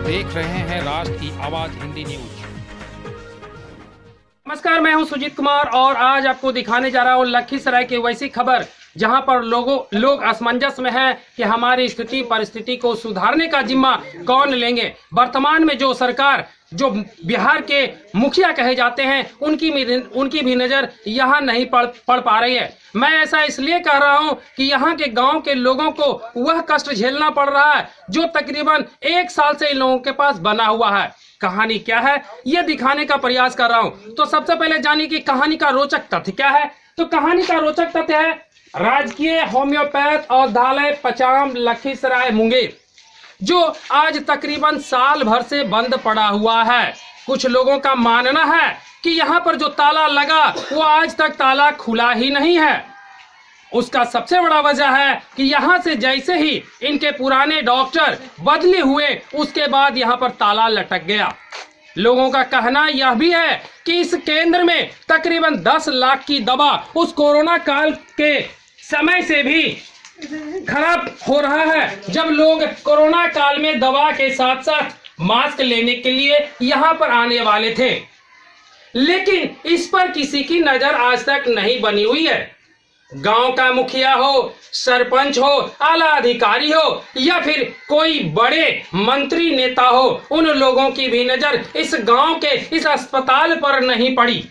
देख रहे हैं राष्ट्र की आवाज हिंदी न्यूज। नमस्कार, मैं हूं सुजीत कुमार और आज आपको दिखाने जा रहा हूं लखीसराय की वैसी खबर जहां पर लोग असमंजस में हैं कि हमारी स्थिति परिस्थिति को सुधारने का जिम्मा कौन लेंगे। वर्तमान में जो सरकार, जो बिहार के मुखिया कहे जाते हैं, उनकी भी नजर यहाँ नहीं पड़ पा रही है। मैं ऐसा इसलिए कह रहा हूँ कि यहाँ के गांव के लोगों को वह कष्ट झेलना पड़ रहा है जो तकरीबन 1 साल से इन लोगों के पास बना हुआ है। कहानी क्या है ये दिखाने का प्रयास कर रहा हूँ। तो सबसे पहले जानिए कि कहानी का रोचक तथ्य क्या है। तो कहानी का रोचक तथ्य है राजकीय होम्योपैथ औषधालय पचाम लखीसराय मुंगेर, जो आज तकरीबन साल भर से बंद पड़ा हुआ है। कुछ लोगों का मानना है कि यहाँ पर जो ताला लगा वो आज तक ताला खुला ही नहीं है। उसका सबसे बड़ा वजह है कि यहाँ से जैसे ही इनके पुराने डॉक्टर बदले हुए उसके बाद यहाँ पर ताला लटक गया। लोगों का कहना यह भी है कि इस केंद्र में तकरीबन 10 लाख की दवा उस कोरोना काल के समय से भी खराब हो रहा है, जब लोग कोरोना काल में दवा के साथ साथ मास्क लेने के लिए यहाँ पर आने वाले थे, लेकिन इस पर किसी की नजर आज तक नहीं बनी हुई है। गांव का मुखिया हो, सरपंच हो, आला अधिकारी हो या फिर कोई बड़े मंत्री नेता हो, उन लोगों की भी नजर इस गांव के इस अस्पताल पर नहीं पड़ी।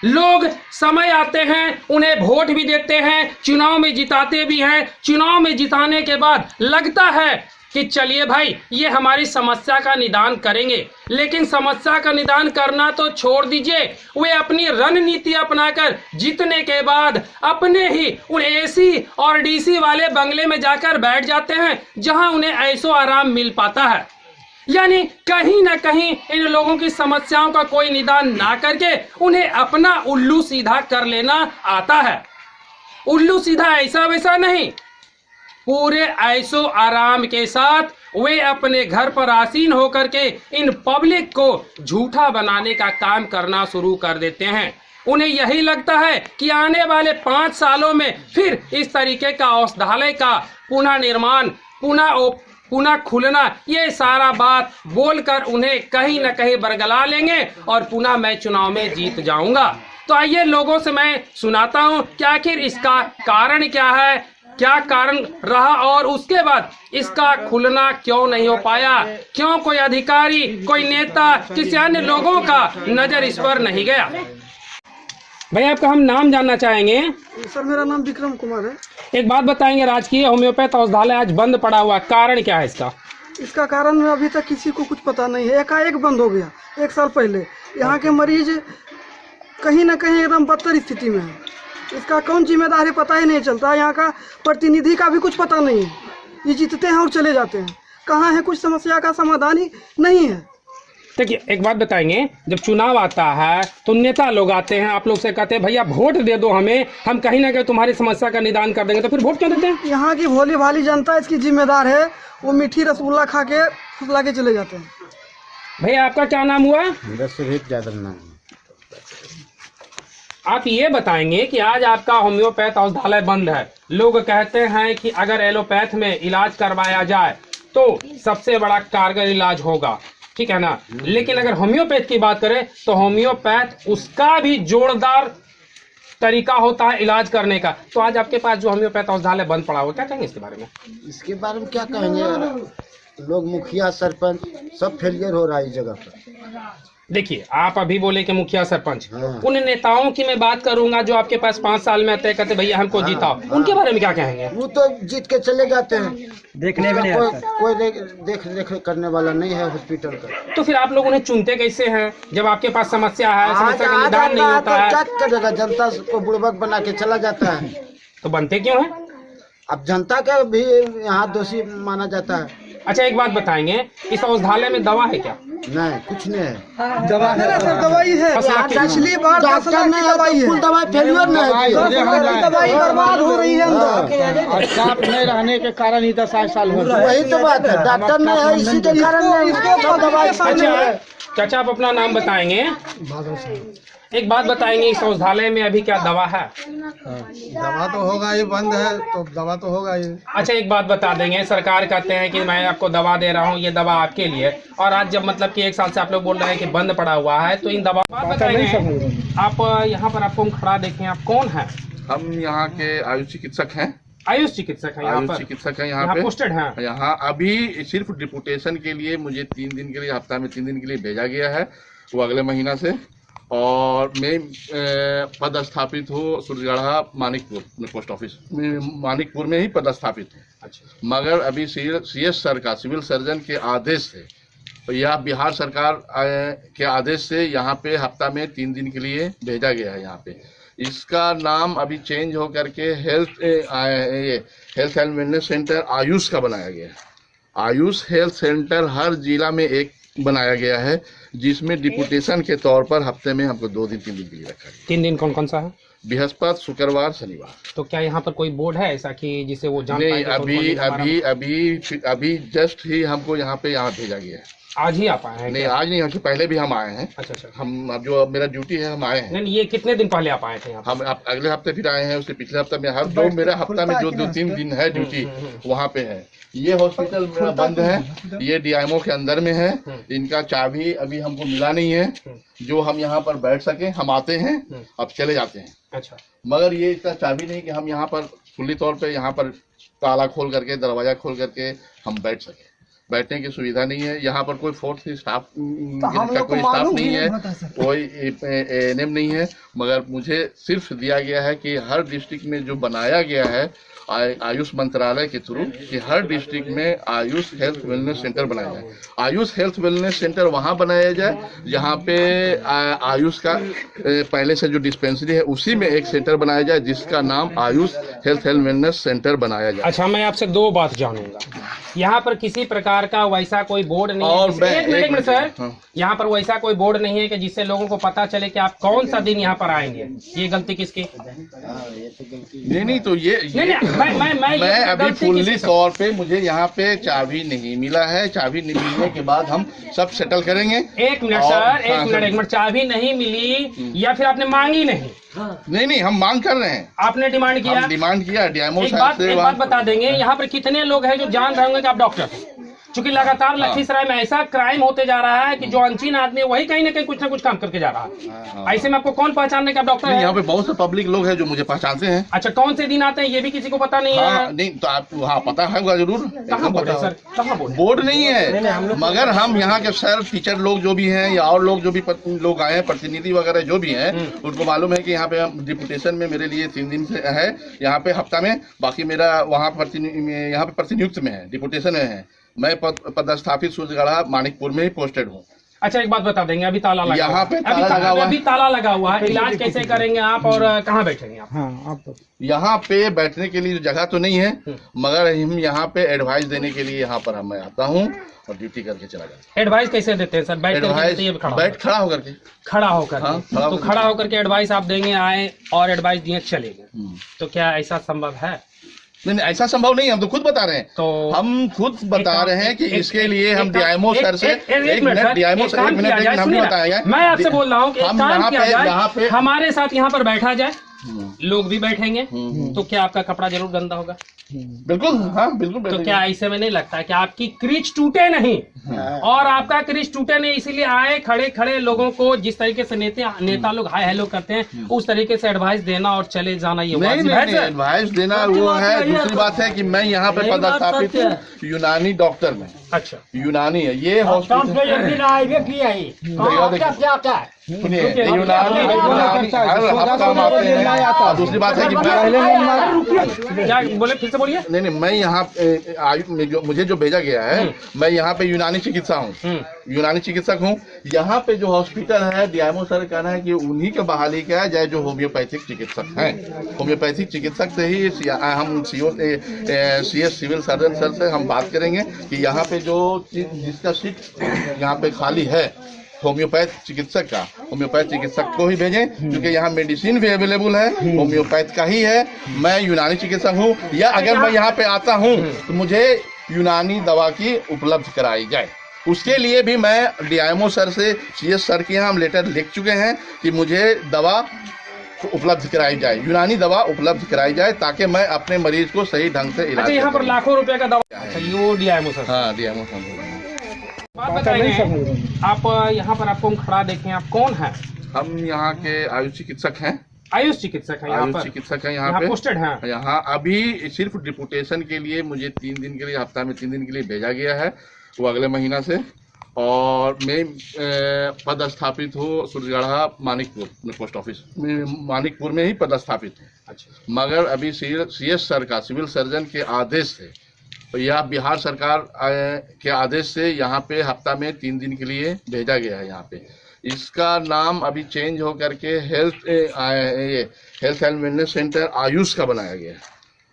लोग समय आते हैं, उन्हें वोट भी देते हैं, चुनाव में जिताते भी हैं। चुनाव में जिताने के बाद लगता है कि चलिए भाई ये हमारी समस्या का निदान करेंगे, लेकिन समस्या का निदान करना तो छोड़ दीजिए, वे अपनी रणनीति अपनाकर जीतने के बाद अपने ही उन एसी और डीसी वाले बंगले में जाकर बैठ जाते हैं जहां उन्हें ऐसो आराम मिल पाता है। यानी कहीं ना कहीं इन लोगों की समस्याओं का कोई निदान ना करके उन्हें अपना उल्लू सीधा कर लेना आता है। उल्लू सीधा ऐसा वैसा नहीं, पूरे ऐसो आराम के साथ वे अपने घर पर आसीन होकर के इन पब्लिक को झूठा बनाने का काम करना शुरू कर देते हैं। उन्हें यही लगता है कि आने वाले 5 सालों में फिर इस तरीके का औषधालय का पुनः निर्माण, पुनः खुलना, ये सारा बात बोलकर उन्हें कहीं न कहीं बरगला लेंगे और पुनः मैं चुनाव में जीत जाऊंगा। तो आइए लोगों से मैं सुनाता हूं कि आखिर इसका कारण क्या है, क्या कारण रहा और उसके बाद इसका खुलना क्यों नहीं हो पाया, क्यों कोई अधिकारी, कोई नेता, किसी अन्य लोगों का नजर इस पर नहीं गया। भाई आपका हम नाम जानना चाहेंगे। सर मेरा नाम विक्रम कुमार है। एक बात बताएंगे, राजकीय होम्योपैथ औषधालय आज बंद पड़ा हुआ, कारण क्या है इसका? इसका कारण अभी तक किसी को कुछ पता नहीं है। एकाएक बंद हो गया 1 साल पहले। यहाँ के मरीज कहीं ना कहीं एकदम बदतर स्थिति में है। इसका कौन जिम्मेदार है पता ही नहीं चलता। यहाँ का प्रतिनिधि का भी कुछ पता नहीं है। ये जीतते हैं और चले जाते हैं, कहाँ है कुछ समस्या का समाधान ही नहीं है। देखिए एक बात बताएंगे, जब चुनाव आता है तो नेता लोग आते हैं, आप लोग से कहते हैं भैया वोट दे दो हमें, हम कहीं ना कहीं तुम्हारी समस्या का निदान कर देंगे, तो फिर वोट क्यों देते हैं? यहाँ की भोली भाली जनता इसकी जिम्मेदार है। वो मीठी रसगुल्ला खा के फुसला के चले जाते हैं। भैया आपका क्या नाम हुआ? नाम। आप ये बताएंगे कि आज आपका होम्योपैथ औषधालय बंद है। लोग कहते हैं कि अगर एलोपैथ में इलाज करवाया जाए तो सबसे बड़ा कारगर इलाज होगा, ठीक है ना, लेकिन अगर होम्योपैथ की बात करें तो होम्योपैथ उसका भी जोरदार तरीका होता है इलाज करने का। तो आज आपके पास जो होम्योपैथ औषधालय बंद पड़ा हुआ, क्या कहेंगे इसके बारे में? इसके बारे में क्या कहेंगे, लोग मुखिया सरपंच सब फेलियर हो रहा है इस जगह पर। देखिए आप अभी बोले कि मुखिया सरपंच, हाँ। उन नेताओं की मैं बात करूंगा जो आपके पास 5 साल में आते हैं, कहते भैया हमको जीताओ, उनके बारे में क्या कहेंगे? वो तो जीत के चले जाते हैं, देखने में नहीं आता। कोई देख रेख करने वाला नहीं है हॉस्पिटल का। तो फिर आप लोग उन्हें चुनते कैसे हैं जब आपके पास समस्या है, समस्या का निदान नहीं होता है? क्या करेगा, जनता को बुड़बक बना के चला जाता है। तो बनते क्यों है? अब जनता का भी यहाँ दोषी माना जाता है। अच्छा एक बात बताएंगे, इस औषधालय में दवा है क्या? नहीं, कुछ नहीं है। दवा है सर, दवाई है। पिछली बार डॉक्टर नहीं है, दवाई है, फुल दवाई फेलियर नहीं है। दवाई बर्बाद हो रही है अंदर। और स्टाफ नहीं रहने के कारण ही 10 साल हो गए। वही तो बात है, डॉक्टर नहीं है, इसी के कारण नहीं। अच्छा चाचा आप अपना नाम बताएंगे। एक बात बताएंगे, इस औषधालय में अभी क्या दवा है? दवा तो होगा, ये बंद है तो दवा तो होगा ये। अच्छा, एक बात बता देंगे, सरकार कहते हैं कि मैं आपको दवा दे रहा हूँ, ये दवा आपके लिए, और आज जब मतलब कि 1 साल से आप लोग बोल रहे हैं कि बंद पड़ा हुआ है, तो इन दवा बात बताएंगे। आप यहाँ पर आपको हम खड़ा देखें, आप कौन हैं? हम यहाँ के आयुष चिकित्सक हैं। आयुष चिकित्सक हैं यहाँ आयुष पर? चिकित्सक हैं यहाँ पे पोस्टेड हैं? यहाँ अभी सिर्फ डिपुटेशन के लिए मुझे 3 दिन के लिए, हफ्ता में 3 दिन के लिए भेजा गया है, वो अगले महीना से। और मैं पदस्थापित हूँ सूरजगढ़ा मानिकपुर में, पोस्ट ऑफिस में मानिकपुर में ही पदस्थापित हूँ। अच्छा। मगर अभी CS सर का, सिविल सर्जन के आदेश से या बिहार सरकार के आदेश से यहाँ पे हफ्ता में 3 दिन के लिए भेजा गया है यहाँ पे। इसका नाम अभी चेंज हो करके health and wellness centre Ayush का बनाया गया है। आयुष हेल्थ सेंटर हर जिला में एक बनाया गया है, जिसमें डिपुटेशन के तौर पर हफ्ते में हमको 2 दिन 3 दिन के लिए रखा गया। 3 दिन कौन कौन सा है? बृहस्पति, शुक्रवार, शनिवार। तो क्या यहाँ पर कोई बोर्ड है ऐसा कि जिसे वो जान नहीं, पाए कि अभी जस्ट ही हमको यहाँ भेजा गया है। आज ही आप आए हैं? नहीं, आज नहीं, पहले भी हम आए हैं। अच्छा। हम अब जो मेरा ड्यूटी है, हम आए हैं। नहीं, ये कितने दिन पहले आप आए थे यहाँ? हम अगले हफ्ते फिर आए हैं, उसके पिछले हफ्ते में, हर जो मेरा हफ्ता में जो 2-3 दिन है ड्यूटी वहाँ पे है। ये हॉस्पिटल मेरा बंद है, ये DIMO के अंदर में है। इनका चाबी अभी हमको मिला नहीं है जो हम यहाँ पर बैठ सके। हम आते हैं, अब चले जाते हैं। अच्छा। मगर ये इसका चाबी नहीं कि हम यहाँ पर खुली तौर पे यहाँ पर ताला खोल करके, दरवाजा खोल करके हम बैठ सके। बैठने की सुविधा नहीं है यहाँ पर। कोई फोर्थ स्टाफ का कोई स्टाफ नहीं है, कोई ANM नहीं है। मगर मुझे सिर्फ दिया गया है कि हर डिस्ट्रिक्ट में जो बनाया गया है आयुष मंत्रालय के थ्रू, कि हर डिस्ट्रिक्ट में आयुष हेल्थ वेलनेस सेंटर बनाया जाए। आयुष हेल्थ वेलनेस सेंटर वहाँ बनाया जाए जहाँ पे आयुष का पहले से जो डिस्पेंसरी है उसी में एक सेंटर बनाया जाए, जिसका नाम Ayush health and wellness centre बनाया जाए। अच्छा, मैं आपसे 2 बात जानूंगा। यहाँ पर किसी प्रकार का वैसा कोई बोर्ड नहीं और है? एक मिनट सर, हाँ। यहाँ पर वैसा कोई बोर्ड नहीं है कि जिससे लोगों को पता चले कि आप कौन सा दिन यहाँ पर आएंगे? ये गलती किसकी? नहीं, तो ये मैं अभी फुल्ली तौर पे मुझे यहाँ पे चाबी नहीं मिला है। चाबी नहीं मिलने के बाद हम सब सेटल करेंगे। एक मिनट सर, एक मिनट, चाबी नहीं मिली या फिर आपने मांगी नहीं? नहीं, हम मांग कर रहे हैं। आपने डिमांड किया? डिमांड किया DIMO एक बात बता देंगे, यहाँ पर कितने लोग हैं जो जान रहे होंगे कि आप डॉक्टर हैं? क्योंकि लगातार लखीसराय में ऐसा क्राइम होते जा रहा है कि जो अनचिन आदमी है वही कहीं ना कहीं कुछ ना कुछ काम करके जा रहा है। ऐसे में आपको कौन पहचानने का डॉक्टर है? यहाँ पे बहुत से पब्लिक लोग हैं जो मुझे पहचानते हैं। अच्छा, कौन से दिन आते हैं ये भी किसी को पता नहीं है? नहीं, तो आप पता है जरूर। कहाँ बोर्ड है सर? कहाँ बोर्ड नहीं है, मगर हम यहाँ के सर टीचर लोग जो भी हैं या और लोग जो भी लोग आए हैं, प्रतिनिधि वगैरह जो भी हैं, उनको मालूम है कि यहाँ पे डिपुटेशन में मेरे लिए 3 दिन से है यहाँ पे हफ्ता में। बाकी मेरा वहाँ यहाँ पे प्रतिनियुक्त में है, डिपुटेशन में है। मैं पदस्थापित सूरजगढ़ा मानिकपुर में ही पोस्टेड हूँ। अच्छा, एक बात बता देंगे, अभी ताला लगा यहाँ पे अभी ताला लगा हुआ है, इलाज कैसे करेंगे आप और कहाँ बैठेंगे आप? हाँ, यहाँ पे बैठने के लिए जगह तो नहीं है, मगर हम यहाँ पे एडवाइस देने के लिए यहाँ पर मैं आता हूँ और ड्यूटी करके चला जाता हूँ। एडवाइस कैसे खड़ा होकर के? तो खड़ा होकर के एडवाइस आप देंगे, आए और एडवाइस दिए चले गए, तो क्या ऐसा संभव है? नहीं, ऐसा संभव नहीं, हम तो खुद बता रहे हैं। तो हम खुद बता रहे हैं कि इसके लिए हम DIMO सर से एक मिनट हमने बताया। मैं आपसे बोल रहा हूँ कि यहाँ पे हमारे साथ यहाँ पर बैठा जाए, लोग भी बैठेंगे, तो क्या आपका कपड़ा जरूर गंदा होगा? बिल्कुल, हाँ बिल्कुल। तो क्या ऐसे में नहीं लगता कि आपकी क्रीच टूटे नहीं? और आपका क्रीच टूटे नहीं, इसीलिए आए खड़े लोगों को जिस तरीके से नेता लोग हाय हेलो करते हैं उस तरीके से एडवाइस देना और चले जाना, ये नहीं, एडवाइस देना वो है। दूसरी बात है कि मैं यहाँ पे पदस्थापित हूँ यूनानी डॉक्टर में। अच्छा, यूनानी है ये हॉस्पिटल। सुनिए, यूनानी हर हफ्ता में आते हैं। दूसरी बात है कि क्या बोले, फिर से बोलिए। नहीं, मैं यहाँ मुझे जो भेजा गया है, मैं यहाँ पे यूनानी चिकित्सा हूँ, यूनानी चिकित्सक हूँ। यहाँ पे जो हॉस्पिटल है DIMO सर कहना है कि उन्हीं का बहाली किया जाए जो होम्योपैथिक चिकित्सक हैं। होम्योपैथिक चिकित्सक से ही हम CS सिविल सर्जन सर से हम बात करेंगे कि यहाँ पे जो जिसका सीट यहाँ पे खाली है होम्योपैथ चिकित्सक का, होम्योपैथ चिकित्सक को ही भेजें, क्योंकि यहाँ मेडिसिन भी अवेलेबल है, होम्योपैथ का ही है। मैं यूनानी चिकित्सक हूँ, या अगर मैं यहाँ पे आता हूँ तो मुझे यूनानी दवा की उपलब्ध कराई जाए। उसके लिए भी मैं डीआईएमओ सर से, सीएस सर के यहाँ हम लेटर लिख चुके हैं कि मुझे दवा उपलब्ध कराई जाए, यूनानी दवा उपलब्ध कराई जाए, ताकि मैं अपने मरीज को सही ढंग से इलाज अच्छा, यहाँ पर कर लाखों रुपए का दवा। अच्छा, ये वो डीआईएमओ सर। हाँ, डीआईएमओ सर। बात बताइए, आप यहाँ पर आपको हम खड़ा देखें, आप कौन हैं? हम यहाँ के आयुष चिकित्सक हैं। आयुष चिकित्सक हैं यहाँ आयुष पर? चिकित्सक हैं यहाँ पे पोस्टेड हैं? यहाँ अभी सिर्फ डिपुटेशन के लिए मुझे 3 दिन के लिए, हफ्ता में 3 दिन के लिए भेजा गया है, वो अगले महीना से। और मैं पदस्थापित हूँ सुरगढ़ा मानिकपुर पोस्ट ऑफिस में, मानिकपुर में ही पदस्थापित हूँ। अच्छा, मगर अभी सीएस सर का, सिविल सर्जन के आदेश से या बिहार सरकार के आदेश से यहाँ पे हफ्ता में 3 दिन के लिए भेजा गया है यहाँ पे। इसका नाम अभी चेंज हो करके health and wellness centre Ayush का बनाया गया है।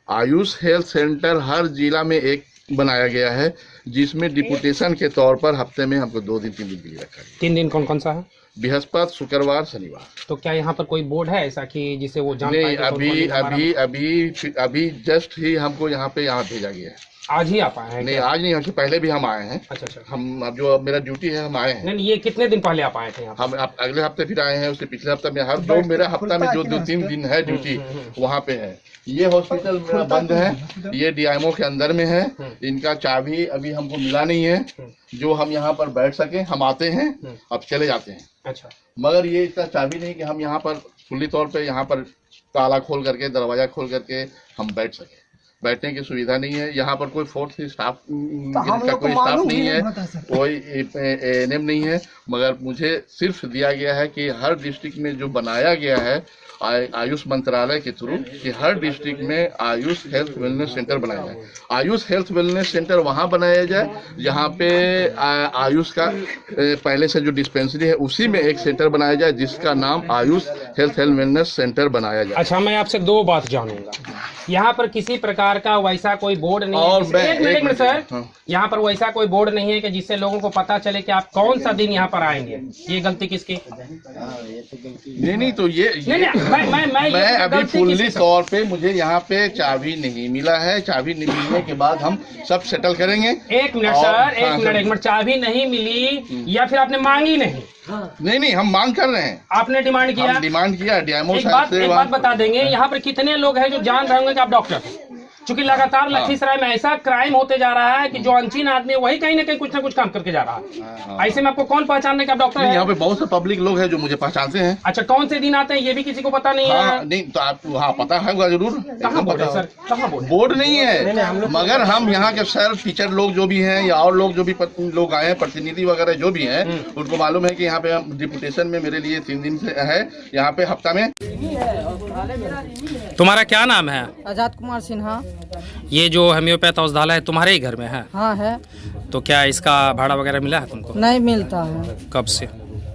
आयुष हेल्थ सेंटर हर जिला में एक बनाया गया है, जिसमें डिपुटेशन के तौर पर हफ्ते में हमको 2 दिन 3 दिन के लिए रखा है। 3 दिन कौन कौन सा है? बृहस्पति, शुक्रवार, शनिवार। तो क्या यहाँ पर कोई बोर्ड है ऐसा कि जिसे वो जान नहीं, पाए कि अभी जस्ट ही हमको यहाँ भेजा गया है। आज ही आप आए हैं? नहीं, आज नहीं, उससे पहले भी हम आए हैं। अच्छा अच्छा। हम अब जो मेरा ड्यूटी है, हम आए हैं। नहीं, ये कितने दिन पहले आप आए थे यहाँ? हम अगले हफ्ते फिर आए हैं, उससे पिछले हफ्ते में, हर जो मेरा हफ्ता में जो 2-3 दिन है ड्यूटी वहाँ पे है। ये हॉस्पिटल मेरा बंद है, ये डीआईएमओ के अंदर में है, इनका चाबी अभी हमको मिला नहीं है जो हम यहाँ पर बैठ सके। हम आते हैं, अब चले जाते हैं। अच्छा, मगर ये इसका चाबी नहीं कि हम यहाँ पर खुली तौर पे यहाँ पर ताला खोल करके, दरवाजा खोल करके हम बैठ सके। बैठने की सुविधा नहीं है यहाँ पर। कोई फोर्थ स्टाफ का कोई स्टाफ नहीं है, कोई एएनएम नहीं है। मगर मुझे सिर्फ दिया गया है कि हर डिस्ट्रिक्ट में जो बनाया गया है आयुष मंत्रालय के थ्रू, कि हर डिस्ट्रिक्ट में आयुष हेल्थ वेलनेस सेंटर बनाया जाए। आयुष हेल्थ वेलनेस सेंटर वहाँ बनाया जाए जहाँ पे आयुष का पहले से जो डिस्पेंसरी है उसी में एक सेंटर बनाया जाए, जिसका नाम Ayush health and wellness centre बनाया जाए। अच्छा, मैं आपसे 2 बात जानूंगा। यहाँ पर किसी प्रकार का वैसा कोई बोर्ड नहीं और है? एक मिनट सर, यहाँ पर वैसा कोई बोर्ड नहीं है कि जिससे लोगों को पता चले कि आप कौन सा दिन यहाँ पर आएंगे? ये गलती किसकी? नहीं, तो ये मैं अभी फुल्ली तौर पे मुझे यहाँ पे चाबी नहीं मिला है। चाबी नहीं मिलने के बाद हम सब सेटल करेंगे। एक मिनट सर, एक मिनट। चाबी नहीं मिली या फिर आपने मांगी नहीं? नहीं, हम मांग कर रहे हैं। आपने डिमांड किया? डिमांड किया डीएमओ एक बात बता देंगे, यहाँ पर कितने लोग हैं जो जान रहे होंगे कि आप डॉक्टर हैं? चूंकि लगातार लखीसराय में ऐसा क्राइम होते जा रहा है कि जो अनचिन आदमी है वही कहीं ना कहीं कुछ ना कुछ काम करके जा रहा है। ऐसे में आपको कौन पहचानने का डॉक्टर है? यहाँ पे बहुत से पब्लिक लोग हैं जो मुझे पहचानते हैं। अच्छा, कौन से दिन आते हैं ये भी किसी को पता नहीं है? नहीं, तो आप वहाँ पता है जरूर। कहाँ बोर्ड है सर? कहाँ बोर्ड नहीं है, मगर हम यहाँ के सर टीचर लोग जो भी हैं या और लोग जो भी लोग आए हैं, प्रतिनिधि वगैरह जो भी हैं, उनको मालूम है कि यहाँ पे हम डिपुटेशन में मेरे लिए 3 दिन से है यहाँ पे हफ्ता में। तुम्हारा क्या नाम है? आजाद कुमार सिन्हा। ये जो होम्योपैथ औषधालय है तुम्हारे ही घर में है? हाँ है। तो क्या इसका भाड़ा वगैरह मिला है तुमको? नहीं मिलता है। कब से?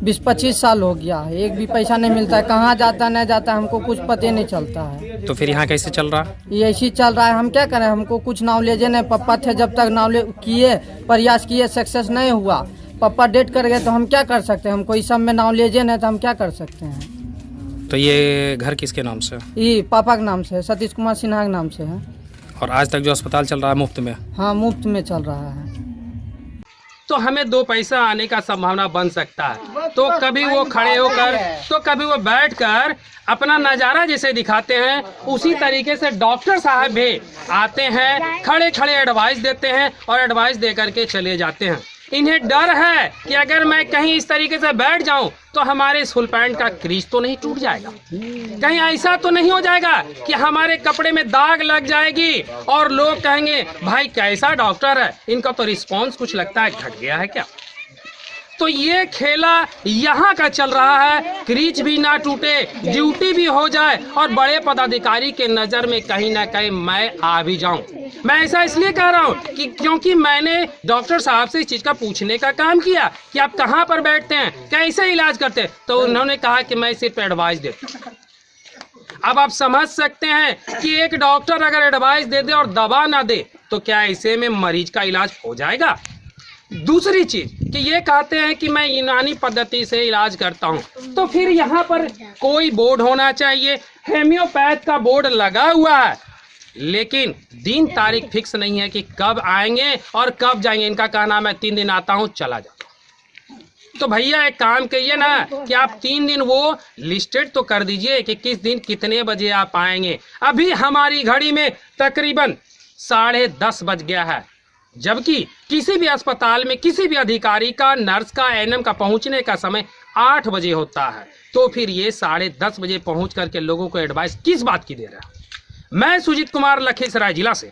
20-25 साल हो गया है, एक भी पैसा नहीं मिलता है। कहाँ जाता नहीं जाता हमको कुछ पता नहीं चलता है। तो फिर यहाँ कैसे चल रहा? ये ऐसे ही चल रहा है। हम क्या करें, हमको कुछ नॉलेज नहीं। पापा थे जब तक नॉलेज किए, प्रयास किए, सक्सेस नहीं हुआ। पापा डेट कर गए तो हम क्या कर सकते हैं? हमको इस सब में नॉलेज नहीं तो हम क्या कर सकते हैं? तो ये घर किसके नाम से? ये पापा के नाम से, सतीश कुमार सिन्हा के नाम से है। और आज तक जो अस्पताल चल रहा है मुफ्त में? हाँ, मुफ्त में चल रहा है। तो हमें 2 पैसा आने का संभावना बन सकता है। तो कभी वो खड़े होकर, तो कभी वो बैठकर अपना नज़ारा जैसे दिखाते हैं, उसी तरीके से डॉक्टर साहब भी आते हैं, खड़े खड़े एडवाइस देते हैं और एडवाइस दे करके चले जाते हैं। इन्हें डर है कि अगर मैं कहीं इस तरीके से बैठ जाऊं तो हमारे फुल पैंट का क्रीज तो नहीं टूट जाएगा, कहीं ऐसा तो नहीं हो जाएगा कि हमारे कपड़े में दाग लग जाएगी और लोग कहेंगे भाई कैसा डॉक्टर है, इनका तो रिस्पॉन्स कुछ लगता है घट गया है क्या। तो ये खेला यहाँ का चल रहा है, क्रीज भी ना टूटे, ड्यूटी भी हो जाए और बड़े पदाधिकारी के नज़र में कहीं ना कहीं मैं आ भी जाऊं। मैं ऐसा इसलिए कह रहा हूं कि क्योंकि मैंने डॉक्टर साहब से इस चीज़ का पूछने का काम किया कि आप कहाँ पर बैठते हैं, कैसे इलाज करते हैं, तो उन्होंने कहा कि मैं सिर्फ एडवाइस देता हूं। अब आप समझ सकते हैं कि एक डॉक्टर अगर एडवाइस दे दे और दवा ना दे तो क्या ऐसे में मरीज का इलाज हो जाएगा। दूसरी चीज कि ये कहते हैं कि मैं यूनानी पद्धति से इलाज करता हूं, तो फिर यहाँ पर कोई बोर्ड होना चाहिए। होम्योपैथ का बोर्ड लगा हुआ है, लेकिन दिन तारीख फिक्स नहीं है कि कब आएंगे और कब जाएंगे। इनका कहना मैं 3 दिन आता हूँ चला जाता हूँ। तो भैया एक काम करिए ना कि आप 3 दिन वो लिस्टेड तो कर दीजिए कि किस दिन कितने बजे आप आएंगे। अभी हमारी घड़ी में तकरीबन 10:30 बज गया है, जबकि किसी भी अस्पताल में किसी भी अधिकारी का, नर्स का, एएनएम का पहुंचने का समय 8 बजे होता है। तो फिर ये 10:30 बजे पहुंच करके लोगों को एडवाइस किस बात की दे रहा है। मैं सुजीत कुमार, लखीसराय जिला से।